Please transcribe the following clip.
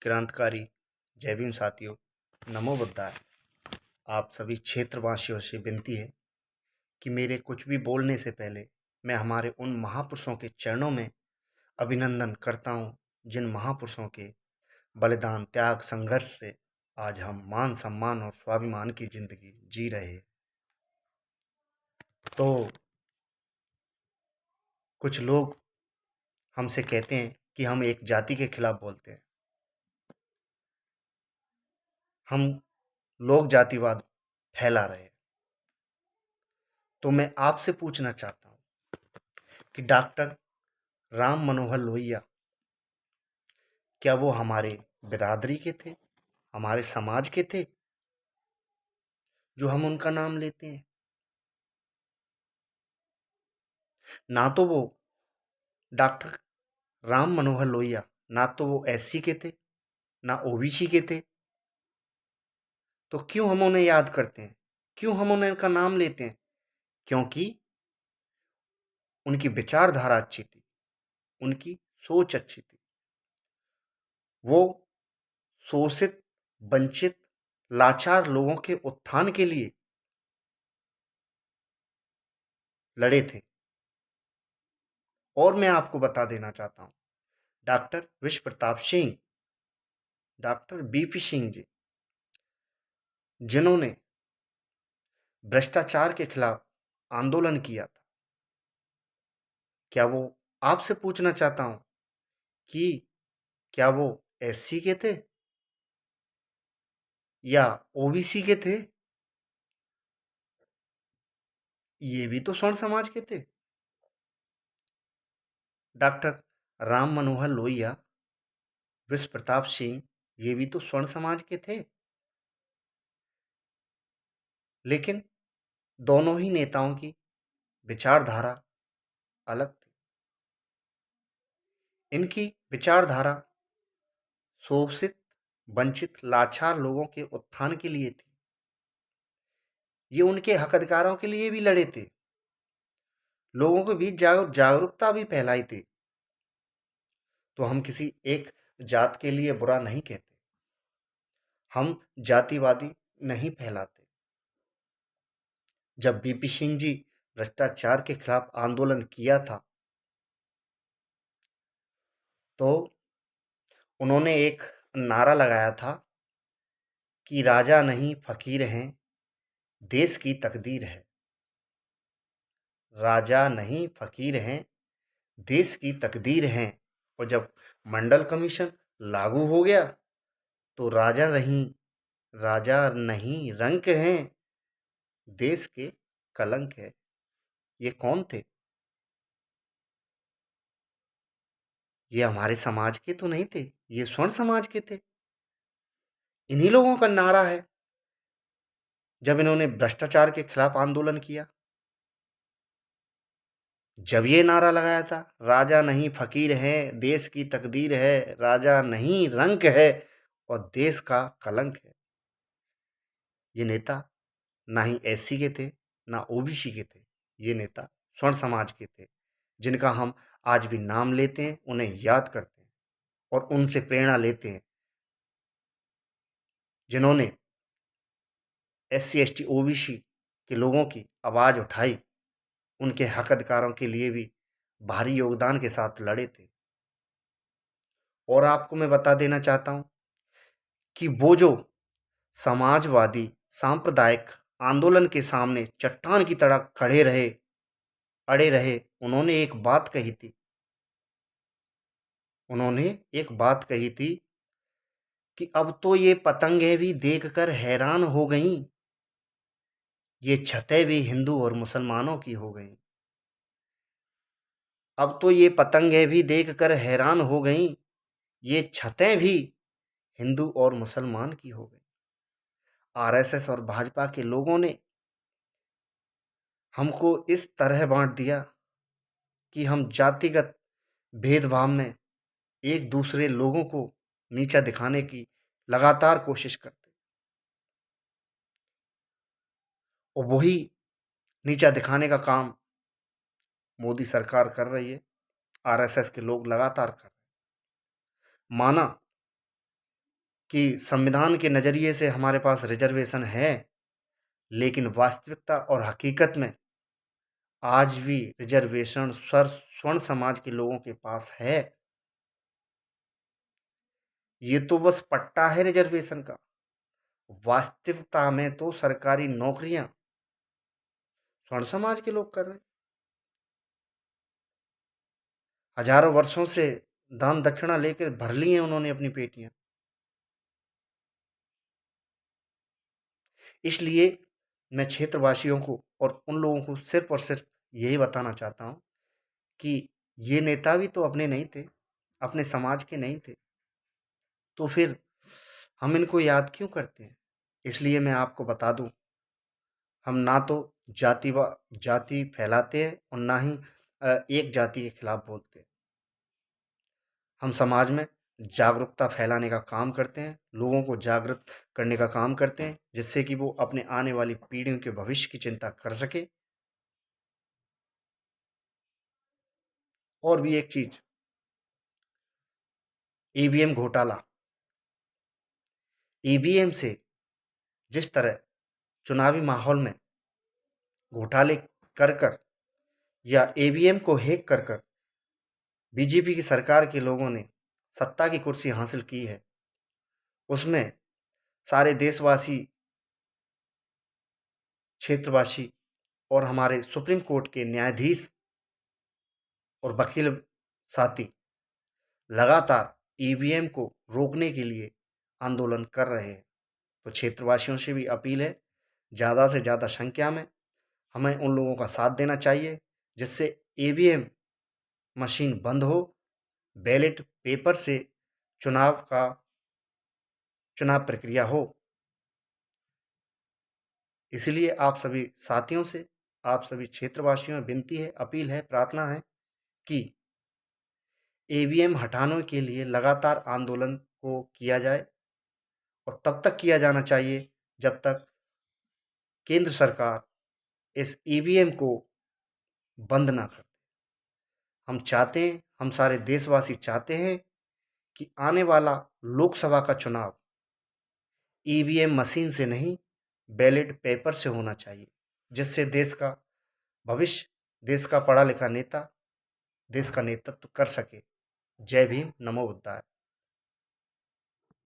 क्रांतिकारी जय भीम साथियों, नमो बुद्धाय। आप सभी क्षेत्रवासियों से विनती है कि मेरे कुछ भी बोलने से पहले मैं हमारे उन महापुरुषों के चरणों में अभिनंदन करता हूँ जिन महापुरुषों के बलिदान, त्याग, संघर्ष से आज हम मान सम्मान और स्वाभिमान की जिंदगी जी रहे हैं। तो कुछ लोग हमसे कहते हैं कि हम एक जाति के खिलाफ बोलते हैं, हम लोग जातिवाद फैला रहे हैं। तो मैं आपसे पूछना चाहता हूँ कि डॉक्टर राम मनोहर लोहिया क्या वो हमारे बिरादरी के थे, हमारे समाज के थे, जो हम उनका नाम लेते हैं? ना तो वो डॉक्टर राम मनोहर लोहिया, ना तो वो एससी के थे, ना ओबीसी के थे। तो क्यों हम उन्हें याद करते हैं, क्यों हम उनका नाम लेते हैं? क्योंकि उनकी विचारधारा अच्छी थी, उनकी सोच अच्छी थी। वो शोषित, वंचित, लाचार लोगों के उत्थान के लिए लड़े थे। और मैं आपको बता देना चाहता हूँ, डॉक्टर विश्व प्रताप सिंह, डॉक्टर बीपी सिंह जी, जिन्होंने भ्रष्टाचार के खिलाफ आंदोलन किया था, क्या वो, आपसे पूछना चाहता हूं कि क्या वो एससी के थे या ओबीसी के थे? ये भी तो स्वर्ण समाज के थे। डॉक्टर राम मनोहर लोहिया, विश्व प्रताप सिंह, ये भी तो स्वर्ण समाज के थे। लेकिन दोनों ही नेताओं की विचारधारा अलग थी। इनकी विचारधारा शोषित, वंचित, लाचार लोगों के उत्थान के लिए थी। ये उनके हक अधिकारों के लिए भी लड़े थे, लोगों के बीच जागरूकता भी फैलाई थी। तो हम किसी एक जात के लिए बुरा नहीं कहते, हम जातिवादी नहीं फैलाते। जब बीपी सिंह जी भ्रष्टाचार के खिलाफ आंदोलन किया था, तो उन्होंने एक नारा लगाया था कि राजा नहीं फकीर हैं, देश की तकदीर है। राजा नहीं फकीर हैं, देश की तकदीर हैं। और जब मंडल कमीशन लागू हो गया तो राजा नहीं रंक हैं, देश के कलंक है। ये कौन थे? ये हमारे समाज के तो नहीं थे, ये स्वर्ण समाज के थे। इन्हीं लोगों का नारा है जब इन्होंने भ्रष्टाचार के खिलाफ आंदोलन किया। जब ये नारा लगाया था, राजा नहीं फकीर है, देश की तकदीर है, राजा नहीं रंक है और देश का कलंक है। ये नेता ना ही एससी के थे, ना ओबीसी के थे। ये नेता स्वर्ण समाज के थे, जिनका हम आज भी नाम लेते हैं, उन्हें याद करते हैं और उनसे प्रेरणा लेते हैं, जिन्होंने एससी एसटी ओबीसी के लोगों की आवाज़ उठाई, उनके हक अधिकारों के लिए भी भारी योगदान के साथ लड़े थे। और आपको मैं बता देना चाहता हूँ कि वो जो समाजवादी सांप्रदायिक आंदोलन के सामने चट्टान की तरह खड़े रहे, अड़े रहे, उन्होंने एक बात कही थी। उन्होंने एक बात कही थी कि अब तो ये पतंगें भी देखकर हैरान हो गईं, ये छतें भी हिंदू और मुसलमानों की हो गईं। अब तो ये पतंगें भी देखकर हैरान हो गईं, ये छतें भी हिंदू और मुसलमान की हो गई। आरएसएस और भाजपा के लोगों ने हमको इस तरह बांट दिया कि हम जातिगत भेदभाव में एक दूसरे लोगों को नीचा दिखाने की लगातार कोशिश करते, और वही नीचा दिखाने का काम मोदी सरकार कर रही है, आरएसएस के लोग लगातार कर रहे हैं। माना कि संविधान के नज़रिए से हमारे पास रिजर्वेशन है, लेकिन वास्तविकता और हकीकत में आज भी रिजर्वेशन स्वर्ण समाज के लोगों के पास है। ये तो बस पट्टा है रिजर्वेशन का। वास्तविकता में तो सरकारी नौकरियां स्वर्ण समाज के लोग कर रहे हैं। हजारों वर्षों से दान दक्षिणा लेकर भर ली हैं उन्होंने अपनी पेटियां। इसलिए मैं क्षेत्रवासियों को और उन लोगों को सिर्फ और सिर्फ यही बताना चाहता हूं कि ये नेता भी तो अपने नहीं थे, अपने समाज के नहीं थे, तो फिर हम इनको याद क्यों करते हैं। इसलिए मैं आपको बता दूं, हम ना तो जाति फैलाते हैं और ना ही एक जाति के खिलाफ बोलते हैं। हम समाज में जागरूकता फैलाने का काम करते हैं, लोगों को जागृत करने का काम करते हैं, जिससे कि वो अपने आने वाली पीढ़ियों के भविष्य की चिंता कर सके। और भी एक चीज, ईवीएम घोटाला। ईवीएम से जिस तरह चुनावी माहौल में घोटाले कर कर या ईवीएम को हैक कर कर बीजेपी की सरकार के लोगों ने सत्ता की कुर्सी हासिल की है, उसमें सारे देशवासी, क्षेत्रवासी और हमारे सुप्रीम कोर्ट के न्यायाधीश और वकील साथी लगातार ईवीएम को रोकने के लिए आंदोलन कर रहे हैं। तो क्षेत्रवासियों से भी अपील है, ज़्यादा से ज़्यादा संख्या में हमें उन लोगों का साथ देना चाहिए, जिससे ईवीएम मशीन बंद हो, बैलेट पेपर से चुनाव का चुनाव प्रक्रिया हो। इसलिए आप सभी साथियों से, आप सभी क्षेत्रवासियों में विनती है, अपील है, प्रार्थना है कि ईवीएम हटाने के लिए लगातार आंदोलन को किया जाए और तब तक किया जाना चाहिए जब तक केंद्र सरकार इस ईवीएम को बंद ना कर। हम चाहते हैं, हम सारे देशवासी चाहते हैं कि आने वाला लोकसभा का चुनाव ईवीएम मशीन से नहीं, बैलेट पेपर से होना चाहिए, जिससे देश का भविष्य, देश का पढ़ा लिखा नेता देश का नेतृत्व कर सके। जय भीम, नमो बुद्धाय।